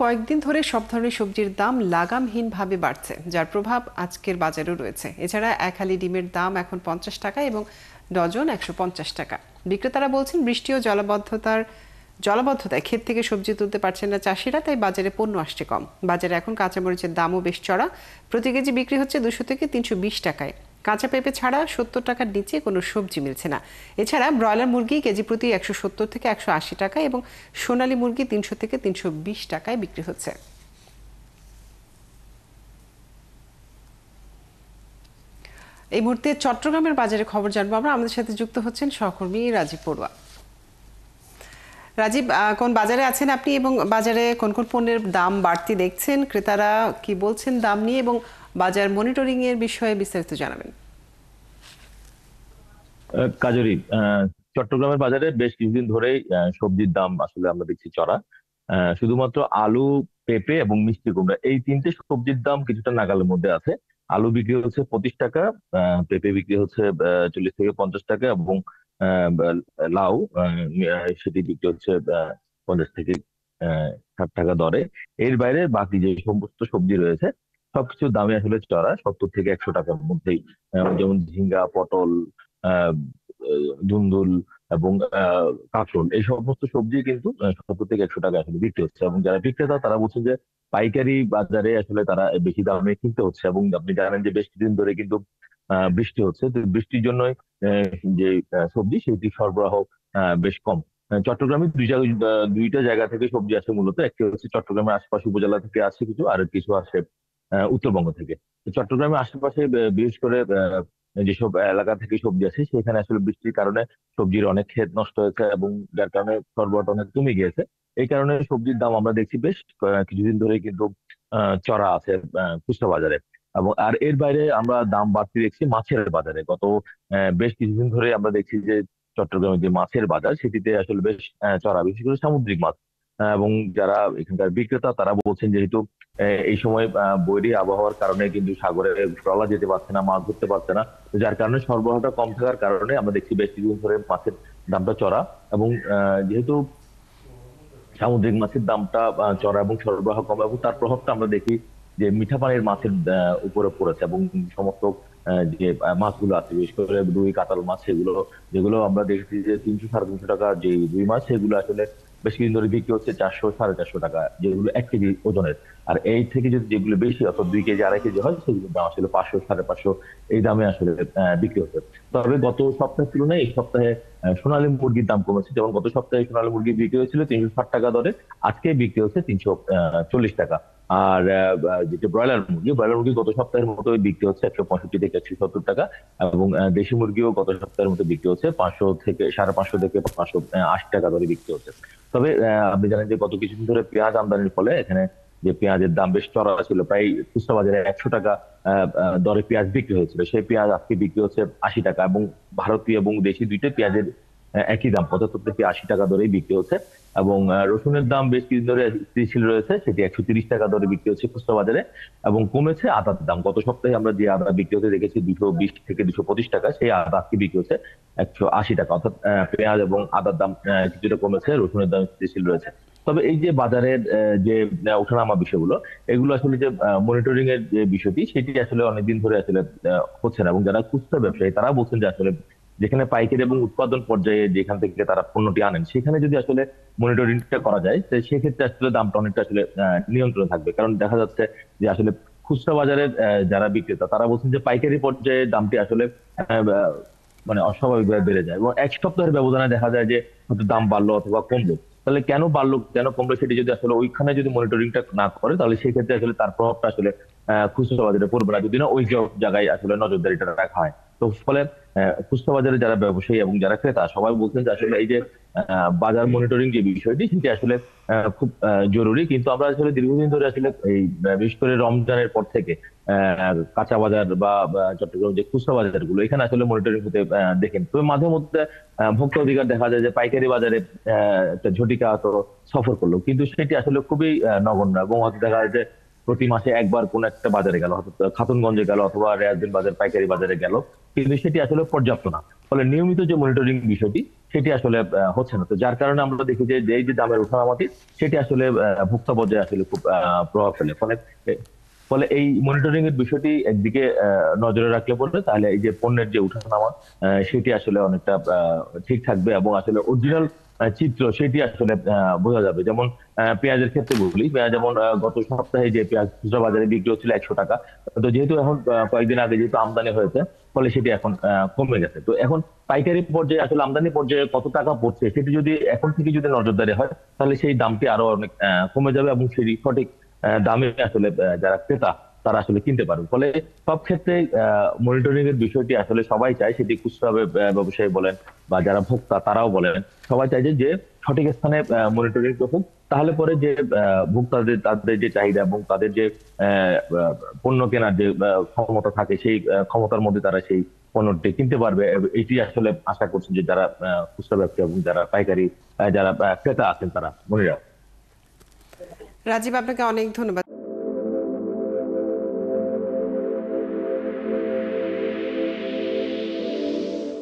কয়েকদিন ধরে সব ধরনের সবজির দাম লাগামহীনভাবে বাড়ছে, যার প্রভাব আজকের বাজারেও রয়েছে। এছাড়া এক হালি ডিমের দাম এখন 50 টাকা এবং ডজন 150 টাকা। বিক্রেতারা বলছেন বৃষ্টি ও জলাবদ্ধতায় ক্ষেত থেকে সবজি তুলতে পারছেন না চাষিরা, তাই বাজারে পণ্য আসছে কম। বাজারে এখন কাঁচামরিচের দামও বেশ চড়া, প্রতি কেজি বিক্রি হচ্ছে 200 থেকে 320 টাকায়। কাঁচা পেঁপে ছাড়া 70 টাকার নিচে কোনো সবজি মিলছে না। এছাড়া ব্রয়লার মুরগি কেজি প্রতি 170 থেকে 180 টাকা এবং সোনালী মুরগি 300 থেকে 320 টাকায় বিক্রি হচ্ছে। এই মুহূর্তে চট্টগ্রামের বাজারে খবর জানবো আমরা, আমাদের সাথে যুক্ত হচ্ছেন সহকর্মী রাজীব পড়ুয়া। রাজীব, কোন বাজারে আছেন আপনি এবং বাজারে কোন কোন পণ্যের দাম বাড়তি দেখছেন, ক্রেতারা কি বলছেন দাম নিয়ে, এবং বাজার মনিটরিং এর বিষয়ে বিস্তারিত জানাবেন। কাজরি, চট্টগ্রামের বাজারে বেশ কিছুদিন ধরেই সবজির দাম আসলে আমরা দেখছি চড়া। শুধুমাত্র আলু, পেঁপে এবং মিষ্টি কুমড়া এই তিনটে সবজির দাম কিছুটা নাগালের মধ্যে আছে। আলু বিক্রি হচ্ছে 25 টাকা, পেঁপে বিক্রি হচ্ছে 40 থেকে 50 টাকা, এবং লাউ সেটি বিক্রি হচ্ছে 50 থেকে 60 টাকা দরে। এর বাইরে বাকি যে সমস্ত সবজি রয়েছে সবকিছুর দামে আসলে চড়া, 70 থেকে 100 টাকার মধ্যেই। যেমন ঝিঙ্গা, পটল, আহ ধুন্দুল এবং কাঁকরোল, এই সমস্ত সবজি কিন্তু 70 থেকে 100 টাকা আসলে বিক্রি হচ্ছে। এবং যারা বিক্রেতা তারা বলছেন যে পাইকারি বাজারে আসলে তারা বেশি দামে কিনতে হচ্ছে। এবং আপনি জানেন যে বেশ কিছুদিন ধরে কিন্তু বৃষ্টি হচ্ছে, তো বৃষ্টির জন্য যে সবজি সেটি সরবরাহ বেশ কম। চট্টগ্রামে দুইটা জায়গা থেকে সবজি আসে মূলত। একটি হচ্ছে চট্টগ্রামের আশপাশ উপজেলা থেকে আসে কিছু, আর কিছু আসে উত্তরবঙ্গ থেকে। তো চট্টগ্রামের আশেপাশে বিশেষ করে যেসব এলাকা থেকে সবজি আসে সেখানে আসলে বৃষ্টির কারণে সবজির অনেক ক্ষেত নষ্ট হয়েছে, এবং যার কারণে সরবরাহ অনেক কমে গিয়েছে। এই কারণে সবজির দাম আমরা দেখছি বেশ কিছুদিন ধরে কিন্তু চড়া আছে খুচরা বাজারে। এবং আর এর বাইরে আমরা দাম বাড়তি দেখছি মাছের বাজারে। গত বেশ কিছুদিন ধরে আমরা দেখছি যে চট্টগ্রামের যে মাছের বাজার সেটিতে আসলে বেশ চড়া, বিশেষ করে সামুদ্রিক মাছ। এবং যারা এখানকার বিক্রেতা তারা বলছেন যেহেতু এই সময় বৈরী আবহাওয়ার কারণে কিন্তু সাগরে ট্রলার যেতে পারছে না, মাছ ধরতে পারছে না। তো যার কারণে সরবরাহটা কম থাকার কারণে আমরা দেখছি বেশ কিছুদিন ধরে মাছের দামটা চড়া। এবং যেহেতু সামুদ্রিক মাছের দামটা চড়া এবং সরবরাহ কম, এবং তার প্রভাবটা আমরা দেখি যে মিঠা পানির মাছের উপরে পড়েছে। এবং সমস্ত যে মাছগুলো আছে, বিশেষ করে রুই, কাতল মাছ, সেগুলো যেগুলো আমরা দেখেছি যে 300 সাড়ে 300 টাকা যে রুই মাছ, সেগুলো আসলে বেশ কিছুদিন ধরে বিক্রি হচ্ছে 400 সাড়ে 400 টাকা, যেগুলো 1 কেজি ওজনের। আর এই থেকে যদি যেগুলো বেশি অর্থাৎ 2 কেজি, 2.5 কেজি হয়, সেগুলোর দাম আসলে 500 সাড়ে 500 এই দামে আসলে বিক্রি হচ্ছে। তবে গত সপ্তাহের তুলনায় এই সপ্তাহে সোনালী মুরগির দাম কমেছে। যেমন গত সপ্তাহে সোনালী মুরগি বিক্রি হয়েছিল 360 টাকা দরে, আজকে বিক্রি হচ্ছে 340 টাকা। আর যেটা ব্রয়লার মুরগি গত সপ্তাহের মতো বিক্রি হচ্ছে 165 থেকে 170 টাকা। এবং দেশি মুরগিও গত সপ্তাহের মতো বিক্রি হচ্ছে 500 থেকে 550 থেকে 580 টাকা দরে বিক্রি হচ্ছে। তবে আপনি জানেন যে গত কিছুদিন ধরে পেঁয়াজ আমদানির ফলে এখানে যে পেঁয়াজের দাম বেশ চড়া ছিল, প্রায় খুচরা বাজারে 100 টাকা দরে পেঁয়াজ বিক্রি হয়েছিল, সেই পেঁয়াজ আজকে বিক্রি হচ্ছে 80 টাকা। এবং ভারতীয় এবং দেশি দুইটা পেঁয়াজের একই দাম 75 থেকে 80 টাকা দরেই বিক্রি হচ্ছে। এবং রসুনের দাম বেশ কিছু ধরে স্থিতিশীল রয়েছে, সেটি 130 টাকা দরে বিক্রি হচ্ছে খুচরা বাজারে। এবং কমেছে আদার দাম। গত সপ্তাহে আমরা যে আদা বিক্রি হতে দেখেছি 220 থেকে 225 টাকা, সেই আদা আজকে বিক্রি হচ্ছে 180 টাকা। অর্থাৎ পেঁয়াজ এবং আদার দাম কিছুটা কমেছে, রসুনের দাম স্থিতিশীল রয়েছে। তবে এই যে বাজারের যে ওঠানামা বিষয়গুলো, এগুলো আসলে যে মনিটরিং এর যে বিষয়টি সেটি আসলে অনেকদিন ধরে আসলে হচ্ছে না। এবং যারা খুচরা ব্যবসায়ী তারা বলছেন যে আসলে যেখানে পাইকারি এবং উৎপাদন পর্যায়ে যেখান থেকে তারা পণ্যটি আনেন সেখানে যদি আসলে মনিটরিংটা করা যায়, তো সেক্ষেত্রে আসলে দামটা অনেকটা আসলে নিয়ন্ত্রণে থাকবে। কারণ দেখা যাচ্ছে যে আসলে খুচরা বাজারের যারা বিক্রেতা তারা বলছেন যে পাইকারি পর্যায়ে দামটি আসলে মানে অস্বাভাবিকভাবে বেড়ে যায়, এবং এক সপ্তাহের ব্যবধানে দেখা যায় যে হয়তো দাম বাড়লো অথবা কমলো। তাহলে কেন বাড়লো কেন কমলো সেটি যদি আসলে ওইখানে যদি মনিটরিংটা না করে, তাহলে সেই ক্ষেত্রে আসলে তার প্রভাবটা আসলে খুচরা বাজারে পড়বে না, যদি না ওই সব জায়গায় আসলে নজরদারিটা রাখা হয়। তো ফলে খুচরা বাজারে যারা ব্যবসায়ী এবং যারা ক্রেতা সবাই বলছেন যে আসলে এই যে বাজার মনিটরিং যে বিষয়টি সেটি আসলে খুব জরুরি। কিন্তু আমরা আসলে দীর্ঘদিন ধরে আসলে এই বিশেষ করে রমজানের পর থেকে কাঁচা বাজার বা চট্টগ্রাম যে খুচরা বাজার গুলো এখানে আসলে মনিটরিং হতে দেখেন। তবে মাঝে মধ্যে ভোক্তা অধিকার দেখা যায় যে পাইকারি বাজারে একটা ঝটিকা তো সফর করলো, কিন্তু সেটি আসলে খুবই নগণ্য। এবং হয়তো দেখা যায় যে প্রতি মাসে একবার কোন একটা বাজারে গেল, হয়তো খাতুনগঞ্জে গেল অথবা রেয়াজদিন বাজার পাইকারি বাজারে গেল, কিন্তু সেটি আসলে পর্যাপ্ত না। ফলে নিয়মিত যে মনিটরিং বিষয়টি সেটি আসলে হচ্ছে না। তো যার কারণে আমরা দেখি যে এই যে দামের ওঠানামাটি, সেটি আসলে ভোক্তা পর্যায়ে আসলে খুব প্রভাব ফেলে। ফলে এই মনিটরিং এর বিষয়টি একদিকে নজরে রাখলে পড়বে, তাহলে এই যে পণ্যের যে উঠানামা সেটি আসলে অনেকটা ঠিক থাকবে, এবং আসলে অরিজিনাল চিত্র সেটি আসলে বোঝা যাবে। যেমন পেঁয়াজের ক্ষেত্রে বলি, পেঁয়াজ যেমন গত সপ্তাহে যে পেঁয়াজ খুচরা বাজারে বিক্রি হচ্ছিল 100 টাকা, তো যেহেতু এখন কয়েকদিন আগে যেহেতু আমদানি হয়েছে, ফলে সেটি এখন কমে গেছে। তো এখন পাইকারি পর্যায়ে আসলে আমদানি পর্যায়ে কত টাকা পড়ছে সেটি যদি এখন থেকে যদি নজরদারি হয়, তাহলে সেই দামটি আরো অনেক কমে যাবে, এবং সেই সঠিক দামে আসলে যারা ক্রেতা তারা আসলে কিনতে পারবে। ফলে সব ক্ষেত্রে মনিটরিং এর বিষয়টি আসলে সবাই চায়, সেটি খুচরা ব্যবসায়ী বলেন বা যারা ভোক্তা তারাও বলেন, সবাই চায় যে যে সঠিক স্থানে মনিটরিং হোক, তাহলে পরে যে ভোক্তাদের তাদের যে চাহিদা এবং তাদের যে পণ্য কেনার যে ক্ষমতা থাকে, সেই ক্ষমতার মধ্যে তারা সেই পণ্যটি কিনতে পারবে। এটি আসলে আশা করছেন যে যারা খুচরা ব্যবসায়ী এবং যারা পাইকারি যারা ক্রেতা আছেন তারা, মনিরা। রাজীব, আপনাকে অনেক ধন্যবাদ।